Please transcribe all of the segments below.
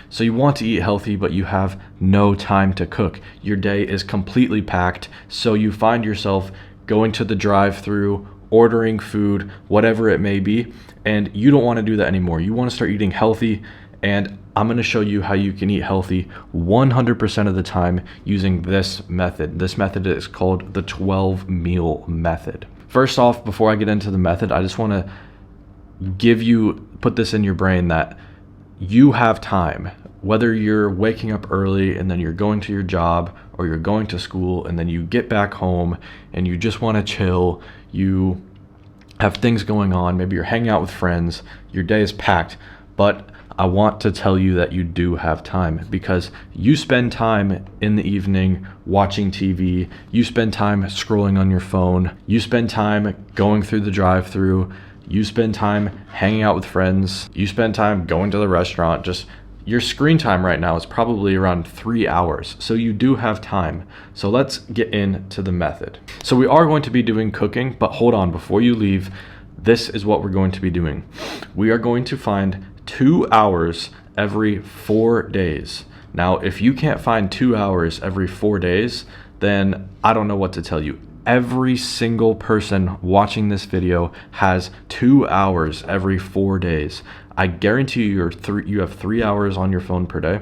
So you want to eat healthy, but you have no time to cook. Your day is completely packed, so you find yourself going to the drive-through, ordering food, whatever it may be, and you don't want to do that anymore. You want to start eating healthy, and I'm going to show you how you can eat healthy 100% of the time using this method. This method is called the 12 meal method. First off, before I get into the method, I just want to put this in your brain that you have time. Whether you're waking up early and then you're going to your job, or you're going to school and then you get back home and you just want to chill, you have things going on, maybe you're hanging out with friends, your day is packed, but I want to tell you that you do have time, because you spend time in the evening watching TV, you spend time scrolling on your phone, you spend time going through the drive-through, you spend time hanging out with friends, you spend time going to the restaurant. Just your screen time right now is probably around 3 hours. So you do have time. So let's get into the method. So we are going to be doing cooking, but hold on, before you leave, this is what we're going to be doing. We are going to find 2 hours every 4 days. Now, if you can't find 2 hours every 4 days, then I don't know what to tell you. Every single person watching this video has 2 hours every 4 days. I guarantee you have 3 hours on your phone per day.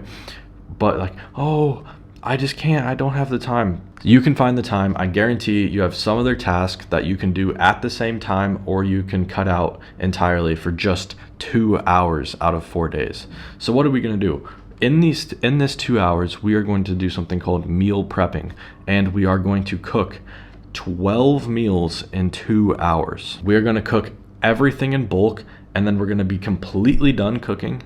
But like, oh, I just can't, I don't have the time. You can find the time. I guarantee you have some other task that you can do at the same time, or you can cut out entirely for just 2 hours out of 4 days. So what are we going to do? In this 2 hours, we are going to do something called meal prepping, and we are going to cook 12 meals in 2 hours. We're going to cook everything in bulk, and then we're going to be completely done cooking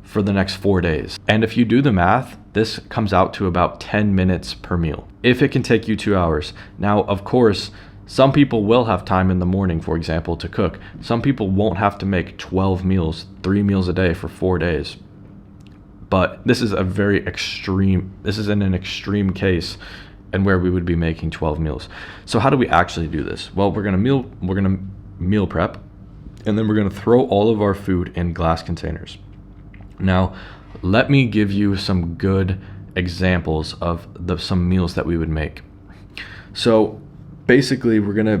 for the next 4 days. And if you do the math, this comes out to about 10 minutes per meal, if it can take you 2 hours. Now, of course, some people will have time in the morning, for example, to cook. Some people won't have to make 12 meals, 3 meals a day for 4 days. But this is in an extreme case, and where we would be making 12 meals. So how do we actually do this? Well, we're gonna meal prep, and then we're gonna throw all of our food in glass containers. Now, let me give you some good examples of some meals that we would make. So basically, we're gonna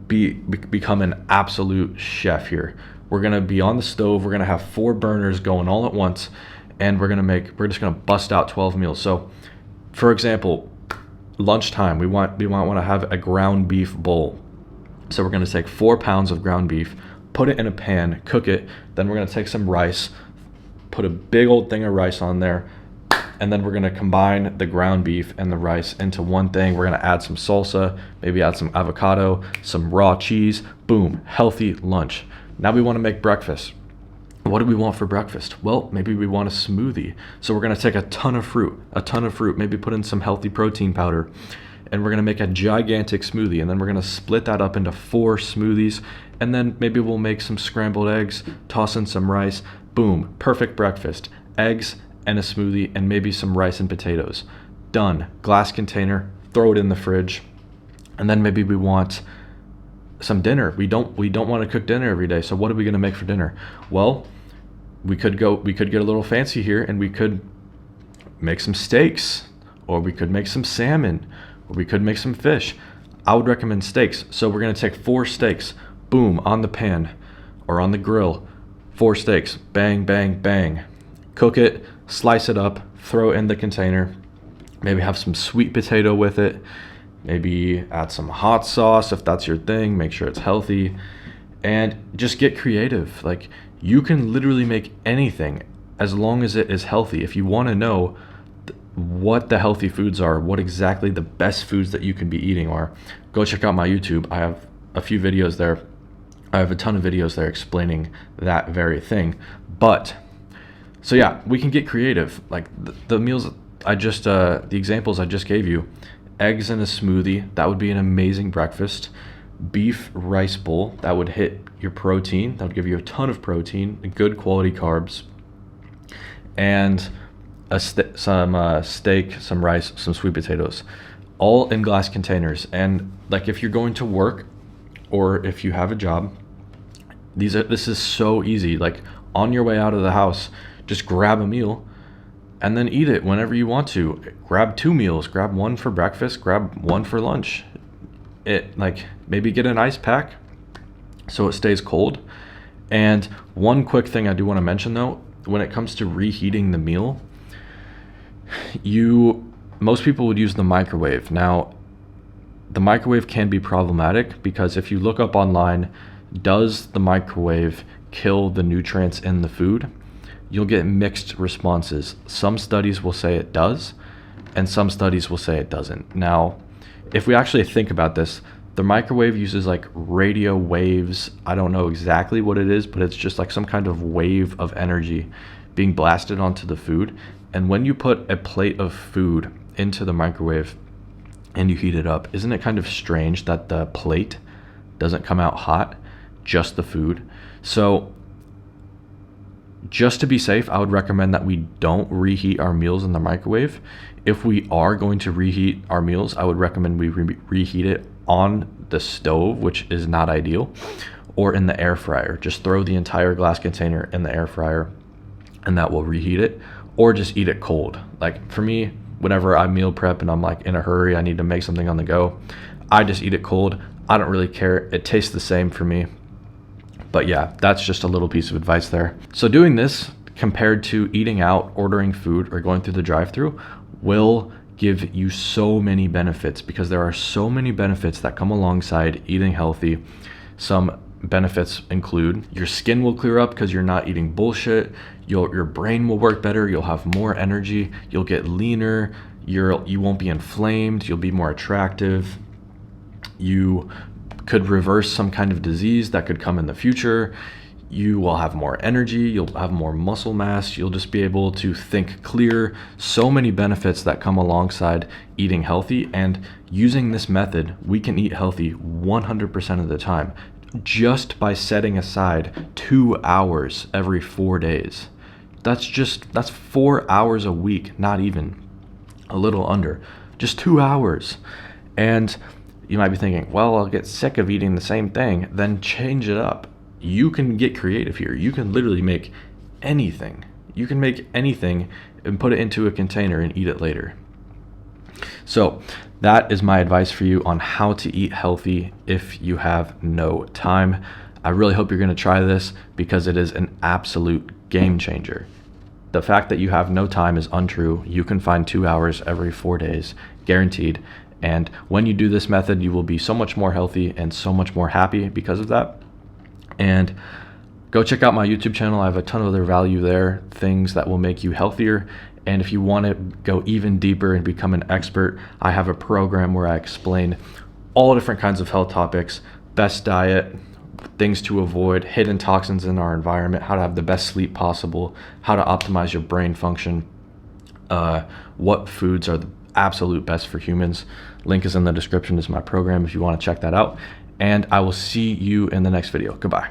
become an absolute chef here. We're gonna be on the stove. We're gonna have 4 burners going all at once, and we're just gonna bust out 12 meals. So, for example, lunchtime, we want to have a ground beef bowl. So we're going to take 4 pounds of ground beef, put it in a pan, cook it. Then we're going to take some rice, put a big old thing of rice on there, and then we're going to combine the ground beef and the rice into one thing. We're going to add some salsa, maybe add some avocado, some raw cheese. Boom, healthy lunch. Now we want to make breakfast. What do we want for breakfast? Well, maybe we want a smoothie. So we're going to take a ton of fruit, maybe put in some healthy protein powder, and we're going to make a gigantic smoothie. And then we're going to split that up into 4 smoothies. And then maybe we'll make some scrambled eggs, toss in some rice. Boom, perfect breakfast. Eggs and a smoothie, and maybe some rice and potatoes. Done. Glass container, throw it in the fridge. And then maybe we want some dinner. We don't want to cook dinner every day. So what are we going to make for dinner? Well, we could get a little fancy here, and we could make some steaks, or we could make some salmon, or we could make some fish. I would recommend steaks. So we're going to take 4 steaks, boom, on the pan or on the grill. 4 steaks, bang, bang, bang. Cook it, slice it up, throw it in the container. Maybe have some sweet potato with it. Maybe add some hot sauce if that's your thing. Make sure it's healthy, and just get creative. Like, you can literally make anything as long as it is healthy. If you want to know what the healthy foods are, what exactly the best foods that you can be eating are, go check out my YouTube. I have a few videos there. I have a ton of videos there explaining that very thing. But so yeah, we can get creative. Like the meals the examples I just gave you. Eggs in a smoothie, that would be an amazing breakfast. Beef rice bowl, that would hit your protein. That would give you a ton of protein, good quality carbs. And some steak, some rice, some sweet potatoes, all in glass containers. And like, if you're going to work or if you have a job, this is so easy. Like, on your way out of the house, just grab a meal and then eat it whenever you want to. Grab 2 meals, grab one for breakfast, grab one for lunch. Maybe get an ice pack so it stays cold. And one quick thing I do want to mention though, when it comes to reheating the meal, most people would use the microwave. Now, the microwave can be problematic because if you look up online, does the microwave kill the nutrients in the food? You'll get mixed responses. Some studies will say it does, and some studies will say it doesn't. Now, if we actually think about this, the microwave uses like radio waves. I don't know exactly what it is, but it's just like some kind of wave of energy being blasted onto the food. And when you put a plate of food into the microwave and you heat it up, isn't it kind of strange that the plate doesn't come out hot, just the food? So just to be safe, I would recommend that we don't reheat our meals in the microwave. If we are going to reheat our meals, I would recommend we reheat it on the stove, which is not ideal, or in the air fryer. Just throw the entire glass container in the air fryer and that will reheat it, or just eat it cold. Like for me, whenever I meal prep and I'm like in a hurry, I need to make something on the go, I just eat it cold. I don't really care. It tastes the same for me. But yeah, that's just a little piece of advice there. So doing this compared to eating out, ordering food, or going through the drive-thru will give you so many benefits, because there are so many benefits that come alongside eating healthy. Some benefits include your skin will clear up because you're not eating bullshit. Your brain will work better. You'll have more energy. You'll get leaner. You won't be inflamed. You'll be more attractive. You could reverse some kind of disease that could come in the future. You will have more energy. You'll have more muscle mass. You'll just be able to think clear. So many benefits that come alongside eating healthy. And using this method, we can eat healthy 100% of the time, just by setting aside 2 hours every 4 days. That's 4 hours a week, not even, a little under, just 2 hours. And you might be thinking, well, I'll get sick of eating the same thing. Then change it up. You can get creative here. You can literally make anything. You can make anything and put it into a container and eat it later. So that is my advice for you on how to eat healthy if you have no time. I really hope you're going to try this, because it is an absolute game changer. The fact that you have no time is untrue. You can find 2 hours every 4 days, guaranteed. And when you do this method, you will be so much more healthy and so much more happy because of that. And go check out my YouTube channel. I have a ton of other value there, things that will make you healthier. And if you want to go even deeper and become an expert, I have a program where I explain all different kinds of health topics, best diet, things to avoid, hidden toxins in our environment, how to have the best sleep possible, how to optimize your brain function, what foods are the absolute best for humans. Link is in the description. Is my program if you want to check that out. And I will see you in the next video. Goodbye.